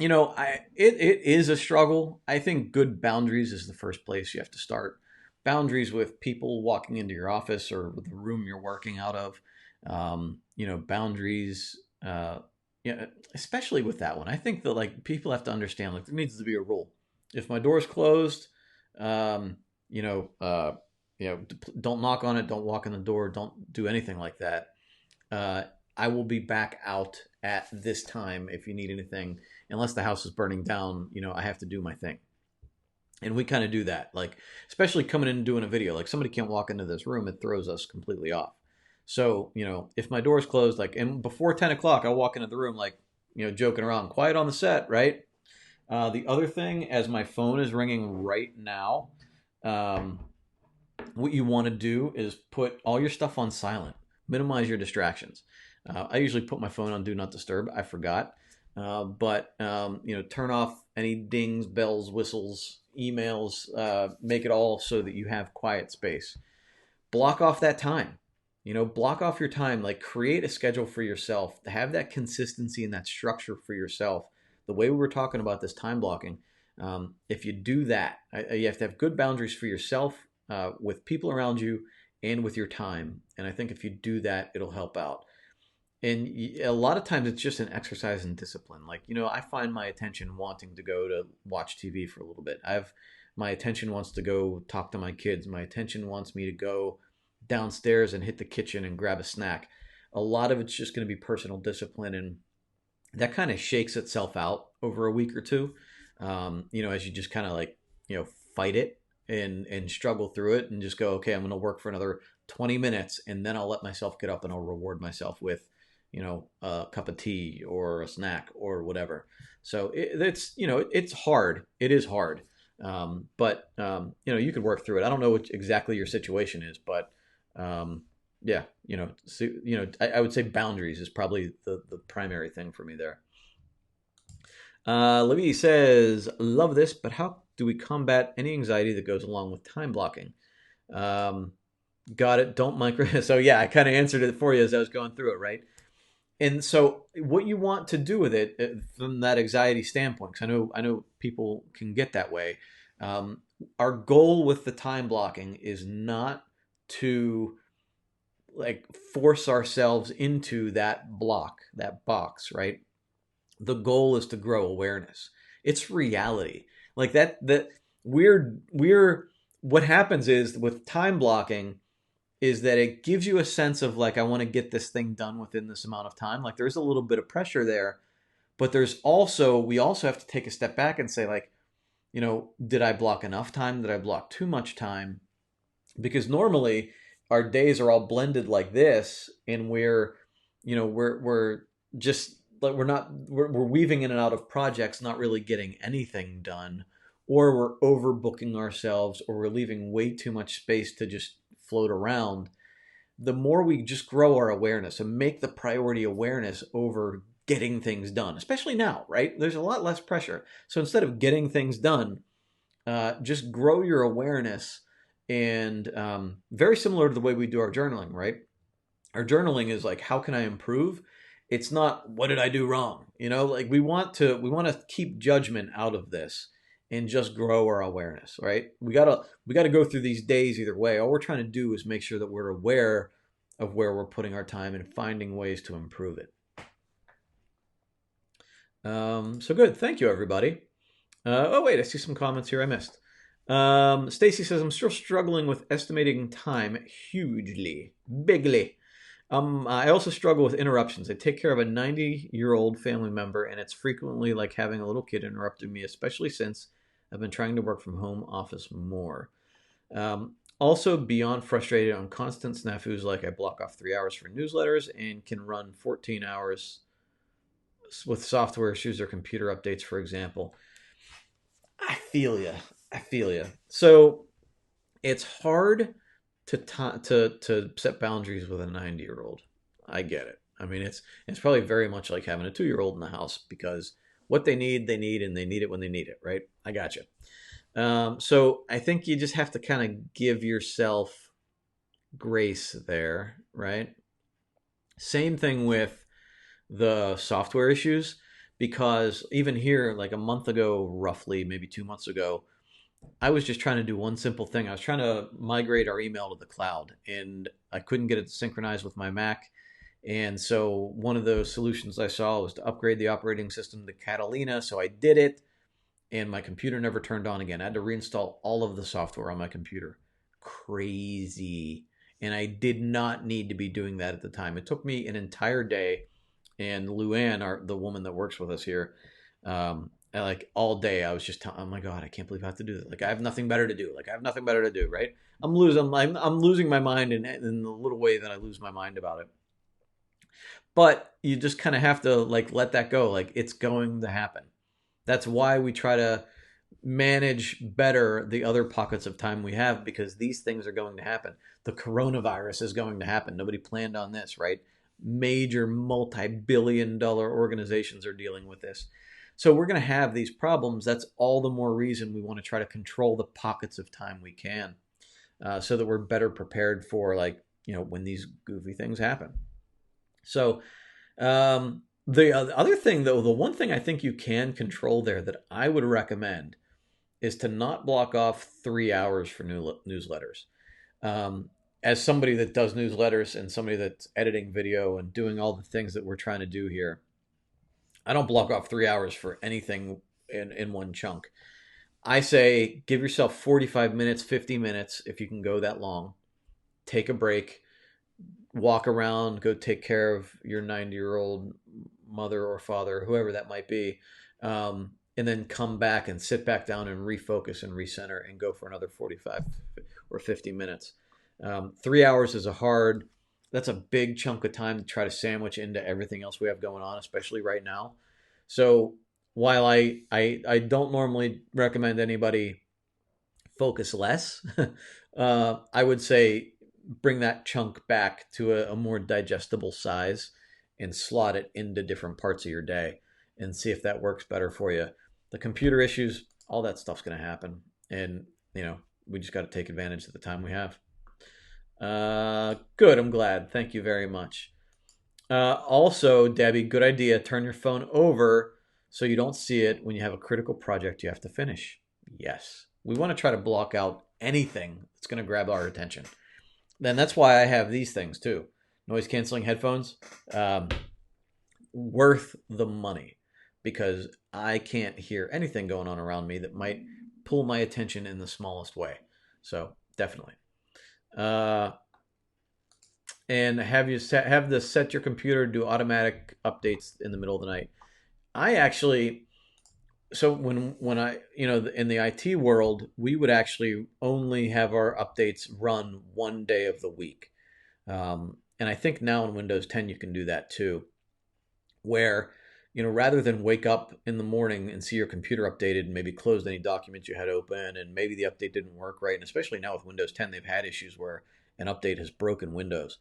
It is a struggle. I think good boundaries is the first place you have to start. Boundaries with people walking into your office or the room you're working out of. Boundaries. Especially with that one. I think that like people have to understand like there needs to be a rule. If my door's closed, don't knock on it. Don't walk in the door. Don't do anything like that. I will be back out at this time if you need anything. Unless the house is burning down, I have to do my thing. And we kind of do that. Like, especially coming in and doing a video. Like, somebody can't walk into this room, it throws us completely off. So, if my door is closed, like, and before 10 o'clock, I'll walk into the room, like, joking around, quiet on the set, right? The other thing, as my phone is ringing right now, what you want to do is put all your stuff on silent, minimize your distractions. I usually put my phone on Do Not Disturb. I forgot. But turn off any dings, bells, whistles, emails, make it all so that you have quiet space. Block off that time. Block off your time, like create a schedule for yourself, have that consistency and that structure for yourself. The way we were talking about this time blocking, if you do that, you have to have good boundaries for yourself, with people around you and with your time. And I think if you do that, it'll help out. And a lot of times it's just an exercise in discipline. Like, I find my attention wanting to go to watch TV for a little bit. My attention wants to go talk to my kids. My attention wants me to go downstairs and hit the kitchen and grab a snack. A lot of it's just going to be personal discipline, and that kind of shakes itself out over a week or two. As you just kind of like, fight it and struggle through it and just go, okay, I'm going to work for another 20 minutes and then I'll let myself get up and I'll reward myself with, a cup of tea or a snack or whatever. So it's hard. It is hard. But you could work through it. I don't know what exactly your situation is, but yeah, I would say boundaries is probably the primary thing for me there. Libby says, love this, but how do we combat any anxiety that goes along with time blocking? Got it. Don't micro. So yeah, I kind of answered it for you as I was going through it, right? And so what you want to do with it, from that anxiety standpoint, because I know people can get that way. Our goal with the time blocking is not to like force ourselves into that block, that box, right? The goal is to grow awareness. It's reality. Like that we're what happens is with time blocking, is that it gives you a sense of like, I want to get this thing done within this amount of time. Like there's a little bit of pressure there, but we also have to take a step back and say like, did I block enough time? Did I block too much time? Because normally our days are all blended like this, and we're just like we're weaving in and out of projects, not really getting anything done, or we're overbooking ourselves, or we're leaving way too much space to just float around. The more we just grow our awareness and make the priority awareness over getting things done, especially now, right? There's a lot less pressure. So instead of getting things done, just grow your awareness. And very similar to the way we do our journaling, right? Our journaling is like, how can I improve? It's not what did I do wrong? Like we want to keep judgment out of this and just grow our awareness, right? We gotta go through these days either way. All we're trying to do is make sure that we're aware of where we're putting our time and finding ways to improve it. So good. Thank you, everybody. Oh, wait, I see some comments here I missed. Stacy says, I'm still struggling with estimating time hugely, bigly. I also struggle with interruptions. I take care of a 90-year-old family member, and it's frequently like having a little kid interrupting me, especially since I've been trying to work from home office more. Also, beyond frustrated on constant snafus, like I block off 3 hours for newsletters and can run 14 hours with software issues or computer updates, for example. I feel you. I feel you. So it's hard to set boundaries with a 90-year-old. I get it. I mean, it's probably very much like having a 2-year-old in the house, because what they need, and they need it when they need it, right? I got you. So I think you just have to kind of give yourself grace there, right? Same thing with the software issues, because even here, like a month ago, roughly, maybe 2 months ago, I was just trying to do one simple thing. I was trying to migrate our email to the cloud, and I couldn't get it to synchronize with my Mac. And so one of the solutions I saw was to upgrade the operating system to Catalina. So I did it, and my computer never turned on again. I had to reinstall all of the software on my computer. Crazy. And I did not need to be doing that at the time. It took me an entire day. And Luann, the woman that works with us here, and like all day I was just telling, oh my God, I can't believe I have to do this. Like I have nothing better to do. Like I have nothing better to do, right? I'm losing my mind in the little way that I lose my mind about it. But you just kind of have to like let that go. Like it's going to happen. That's why we try to manage better the other pockets of time we have, because these things are going to happen. The coronavirus is going to happen. Nobody planned on this, right? Major multi-billion-dollar organizations are dealing with this. So we're going to have these problems. That's all the more reason we want to try to control the pockets of time we can, so that we're better prepared for when these goofy things happen. So the other thing, though, the one thing I think you can control there that I would recommend is to not block off 3 hours for newsletters. As somebody that does newsletters and somebody that's editing video and doing all the things that we're trying to do here, I don't block off 3 hours for anything in one chunk. I say give yourself 45 minutes, 50 minutes, if you can go that long. Take a break, walk around, go take care of your 90-year-old mother or father, whoever that might be, and then come back and sit back down and refocus and recenter and go for another 45 or 50 minutes. 3 hours is that's a big chunk of time to try to sandwich into everything else we have going on, especially right now. So while I don't normally recommend anybody focus less, I would say bring that chunk back to a more digestible size and slot it into different parts of your day and see if that works better for you. The computer issues, all that stuff's going to happen. And, we just got to take advantage of the time we have. Good. I'm glad. Thank you very much. Also, Debbie, good idea. Turn your phone over so you don't see it when you have a critical project you have to finish. Yes. We want to try to block out anything that's going to grab our attention. Then that's why I have these things too. Noise canceling headphones, worth the money, because I can't hear anything going on around me that might pull my attention in the smallest way. So definitely. and have this set your computer to do automatic updates in the middle of the night. I actually, so when I, in the IT world, we would actually only have our updates run one day of the week. And I think now in Windows 10 you can do that too, where rather than wake up in the morning and see your computer updated and maybe closed any documents you had open and maybe the update didn't work right, and especially now with Windows 10 they've had issues where an update has broken Windows.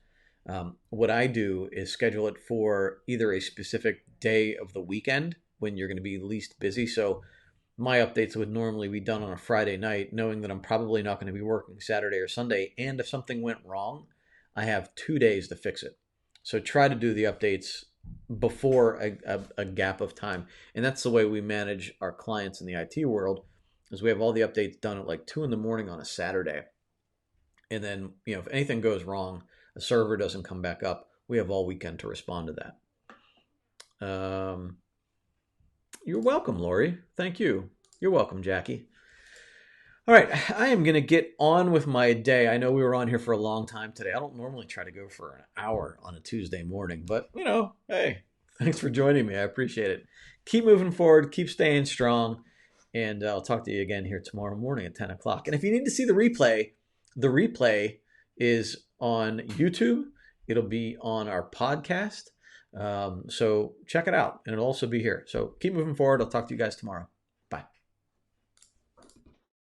What I do is schedule it for either a specific day of the weekend when you're going to be least busy. So my updates would normally be done on a Friday night, knowing that I'm probably not going to be working Saturday or Sunday. And if something went wrong, I have 2 days to fix it. So try to do the updates before a gap of time. And that's the way we manage our clients in the IT world, is we have all the updates done at like 2 in the morning on a Saturday. And then, if anything goes wrong, a server doesn't come back up, we have all weekend to respond to that. You're welcome, Lori. Thank you. You're welcome, Jackie. All right, I am going to get on with my day. I know we were on here for a long time today. I don't normally try to go for an hour on a Tuesday morning, but, hey, thanks for joining me. I appreciate it. Keep moving forward, keep staying strong, and I'll talk to you again here tomorrow morning at 10 o'clock. And if you need to see the replay is on YouTube. It'll be on our podcast. So check it out, and it'll also be here. So keep moving forward. I'll talk to you guys tomorrow.